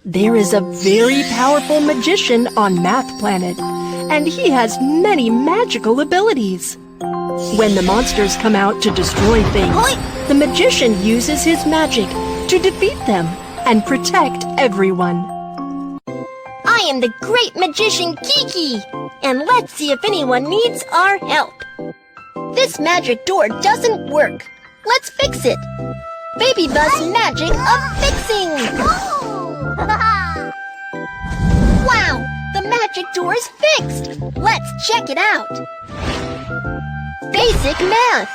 There is a very powerful magician on Math Planet, and he has many magical abilities. When the monsters come out to destroy things, the magician uses his magic to defeat them and protect everyone. I am the great magician Kiki, and let's see if anyone needs our help. This magic door doesn't work. Let's fix it. BabyBus magic of fixing! Wow! The magic door is fixed! Let's check it out! Basic math!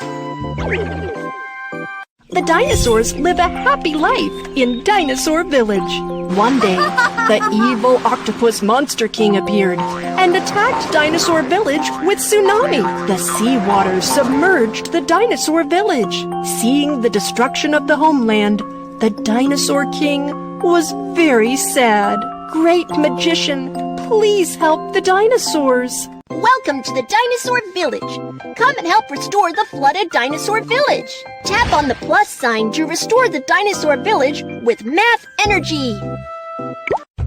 The dinosaurs live a happy life in Dinosaur Village. One day, the evil octopus monster king appeared and attacked Dinosaur Village with tsunami. The seawater submerged the Dinosaur Village. Seeing the destruction of the homeland, the Dinosaur King was very sad. Great magician, please help the dinosaurs. Welcome to the Dinosaur Village. Come and help restore the flooded Dinosaur Village. Tap on the plus sign to restore the Dinosaur Village with math energy.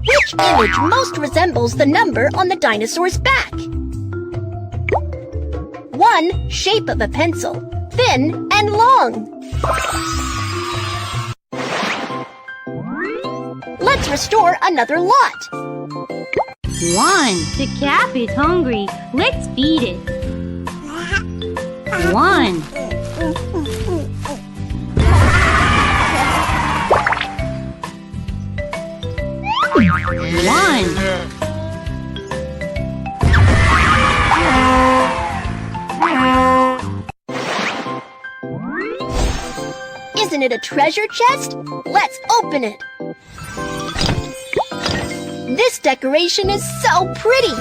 Which image most resembles the number on the dinosaur's back? 1. Shape of a pencil, thin and long. Let's restore another lot. 1. The calf is hungry. Let's feed it. 1. 1. Isn't it a treasure chest? Let's open it. This decoration is so pretty!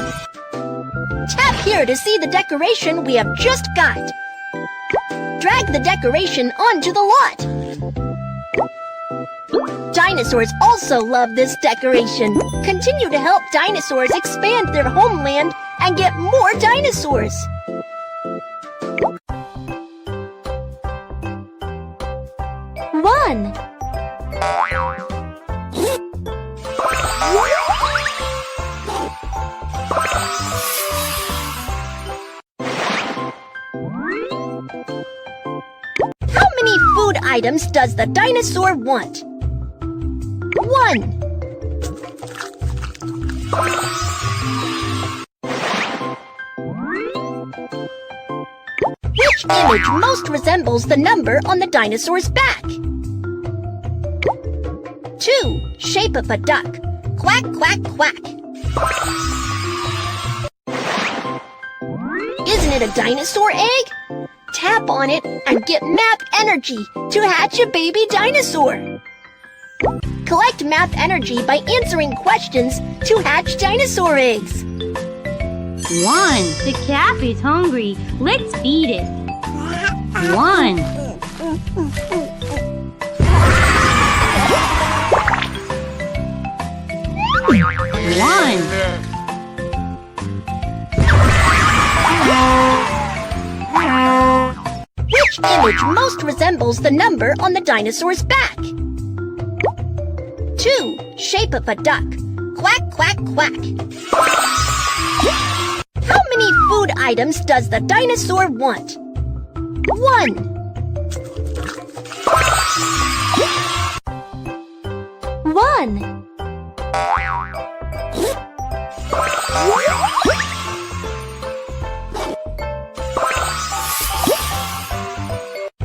Tap here to see the decoration we have just got. Drag the decoration onto the lot. Dinosaurs also love this decoration. Continue to help dinosaurs expand their homeland and get more dinosaurs. One. How many food items does the dinosaur want? 1. Which image most resembles the number on the dinosaur's back? 2. Shape of a duck. Quack, quack, quack. Isn't it a dinosaur egg? Tap on it and get math energy to hatch a baby dinosaur. Collect math energy by answering questions to hatch dinosaur eggs. 1. The calf is hungry. Let's feed it. 1. 1. 1. Which image most resembles the number on the dinosaur's back? 2. Shape of a duck. Quack, quack, quack. How many food items does the dinosaur want? 1. 1.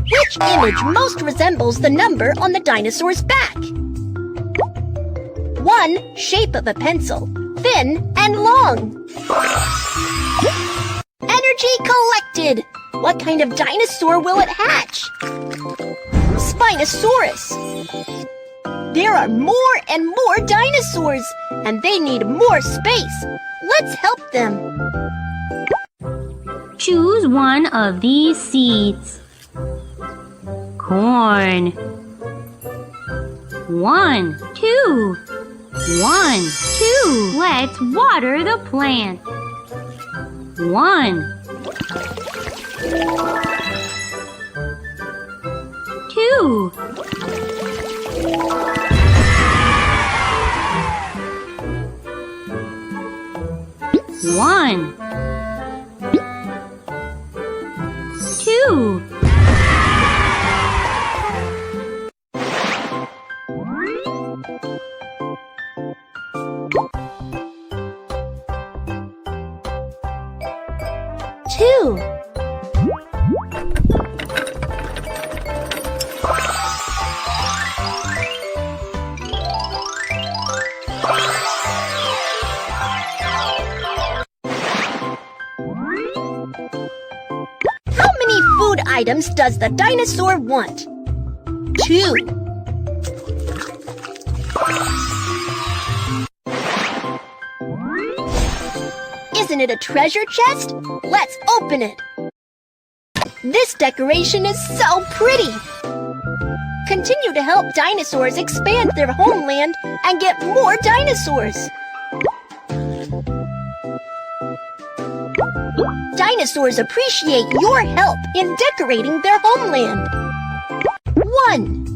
Which image most resembles the number on the dinosaur's back? 1. Shape of a pencil, thin and long. Energy collected! What kind of dinosaur will it hatch? Spinosaurus! There are more and more dinosaurs, and they need more space. Let's help them. Choose one of these seeds. Corn. 1, 2. 1, 2. Let's water the plant. 1. 2. 1 2 2 How many food items does the dinosaur want? 2 Isn't it a treasure chest? Let's open it. This decoration is so pretty. Continue to help dinosaurs expand their homeland and get more dinosaurs. Dinosaurs appreciate your help in decorating their homeland. 1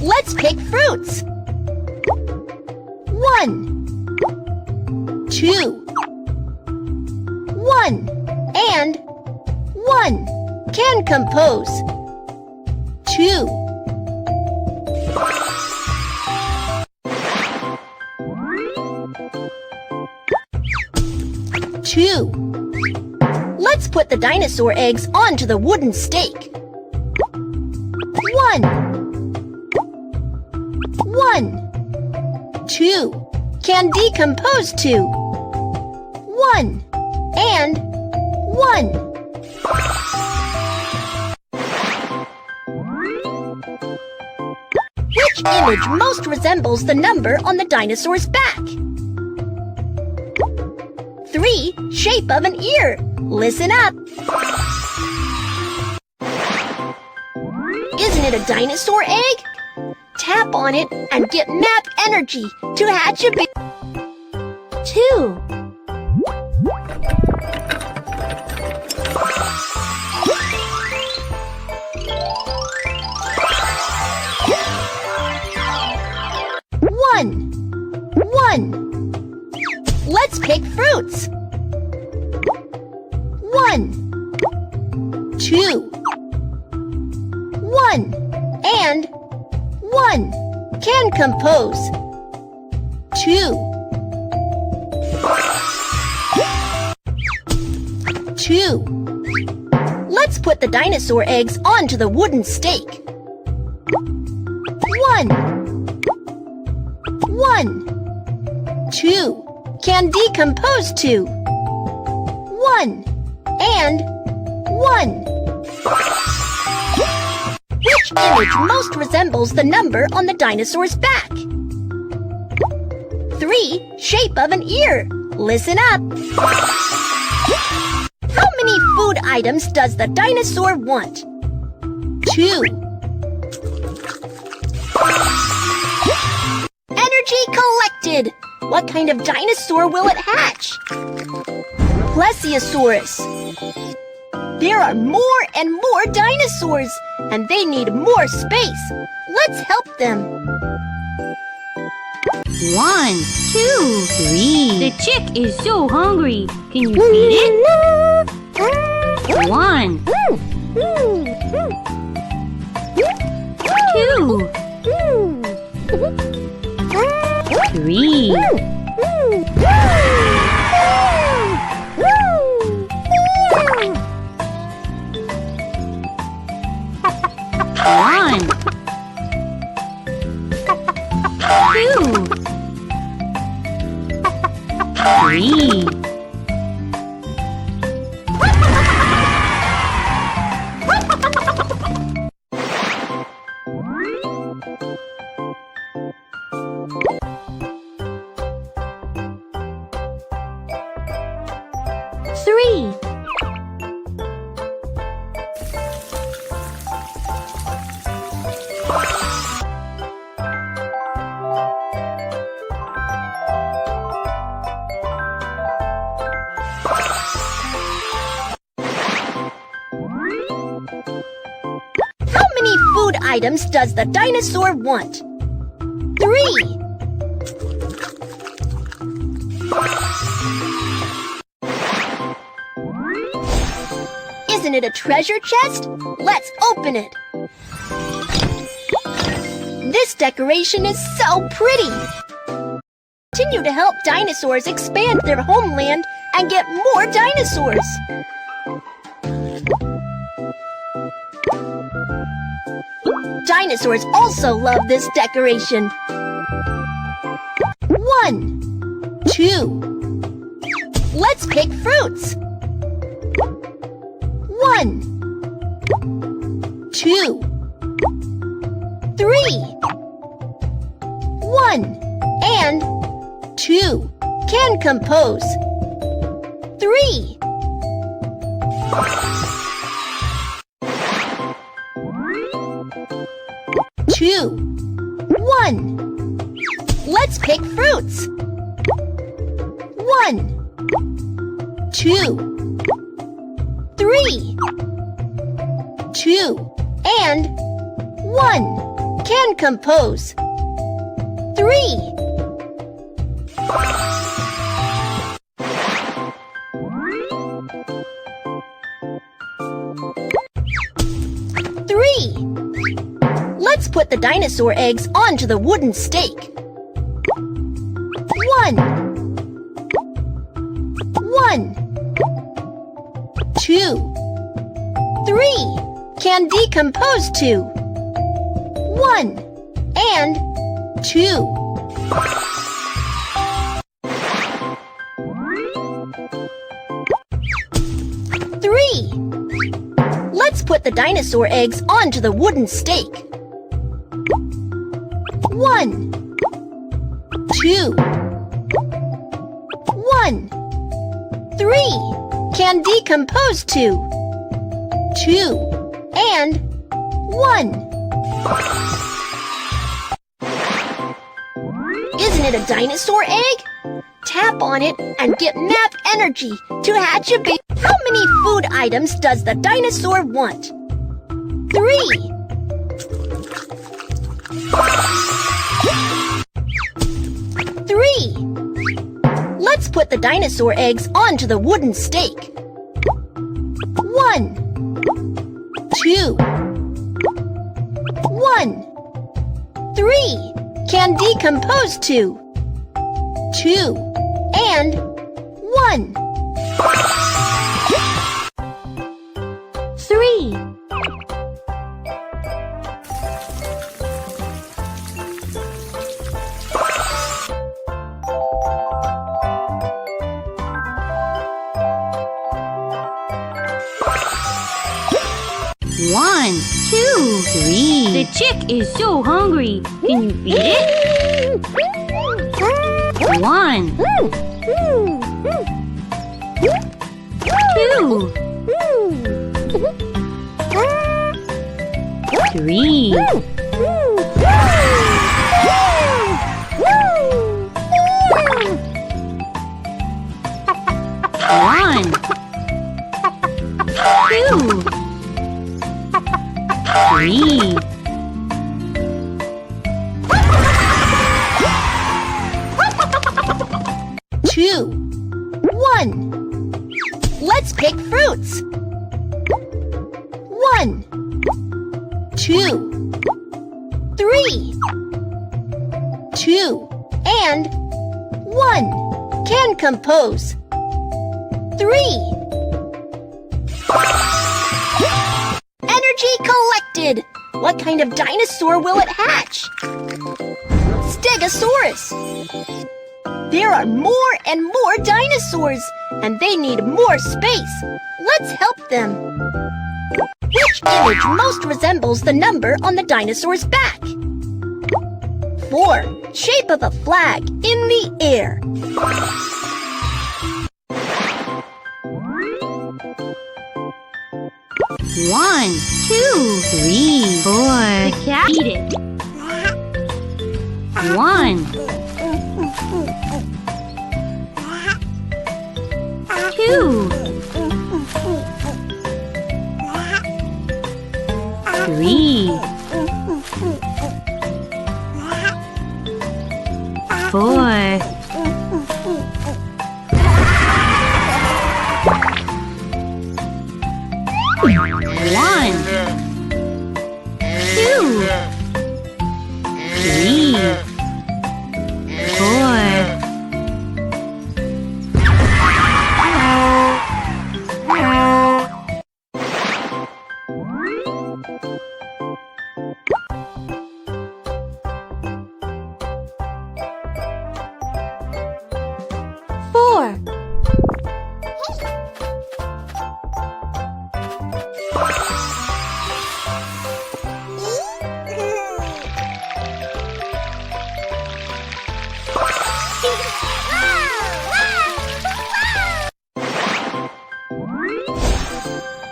Let's pick fruits. 1 2 1 and 1 can compose. 2 2 Let's put the dinosaur eggs onto the wooden stake. 1 2 can decompose to. 1 and 1 Which image most resembles the number on the dinosaur's back? 3 Shape of an ear. Listen up. Isn't it a dinosaur egg? Tap on it and get map energy to hatch a big. 2 1 Let's pick fruits. 1 2 1 and 1 can compose. 2 Let's put the dinosaur eggs onto the wooden stake. 1 2 can decompose to. 1 and 1 Which image most resembles the number on the dinosaur's back? 3 Shape of an ear. Listen up. How many food items does the dinosaur want? 2 Energy collected. What kind of dinosaur will it hatch? Plesiosaurus. There are more and more dinosaurs, and they need more space. Let's help them. 1 2 3 The chick is so hungry. Can you feed it? 1 2 3 1 2 3 3 How many food items does the dinosaur want? 3 Isn't it a treasure chest? Let's open it. This decoration is so pretty. Continue to help dinosaurs expand their homeland and get more dinosaurs. Dinosaurs also love this decoration. 1, 2. Let's pick fruits. 1, 2, 3. 1 and 2 can compose 3. 2, 1. Let's pick fruits. 1, 2, 3. 2 and 1 can compose 3. 3. Let's put the dinosaur eggs onto the wooden stake. 1, 1, 2, 3 can decompose to 1 and 2. 3. Let's put the dinosaur eggs onto the wooden stake. 1, 2, 1, 3 can decompose to 2 and 1. Isn't it a dinosaur egg? Tap on it and get map energy to hatch a baby. How many food items does the dinosaur want? 3. 3. Let's put the dinosaur eggs onto the wooden stake. 1, 2, 1, 3 can decompose to 2 and 1. 3. 1, 2, 3. The chick is so hungry. Can you feed it? 1, 2, 3. 1, 2, 3. 2, 1. Let's pick fruits. 1, 2, 3. 2 and 1 can compose 3. Energy collected! What kind of dinosaur will it hatch? Stegosaurus! There are more and more dinosaurs, and they need more space. Let's help them. Which image most resembles the number on the dinosaur's back? 4. Shape of a flag in the air. 1, 2, 3, 4. The cat. Eat it. 1, 2, 3, 4. 1, 2, 3, 4.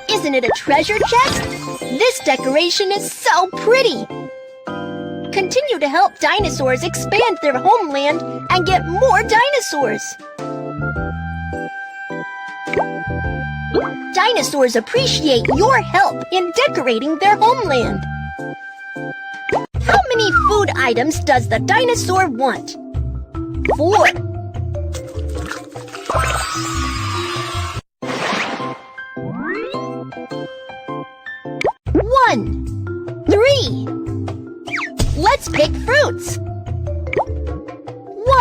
Isn't it a treasure chest? This decoration is so pretty! Continue to help dinosaurs expand their homeland and get more dinosaurs! Dinosaurs appreciate your help in decorating their homeland. How many food items does the dinosaur want? 4. 1, 3. Let's pick fruits.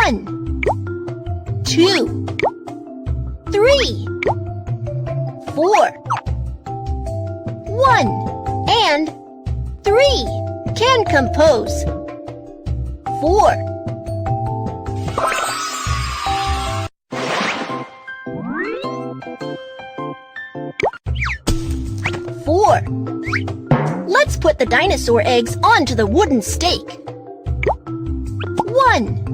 1, 2, 3, 4. 1 and 3 can compose 4. 4. Let's put the dinosaur eggs onto the wooden stake. 1,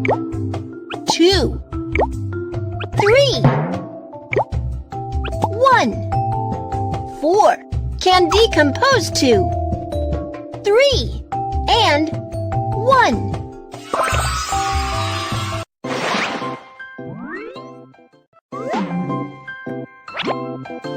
2, 3. 1, 4 can decompose to 3 and 1.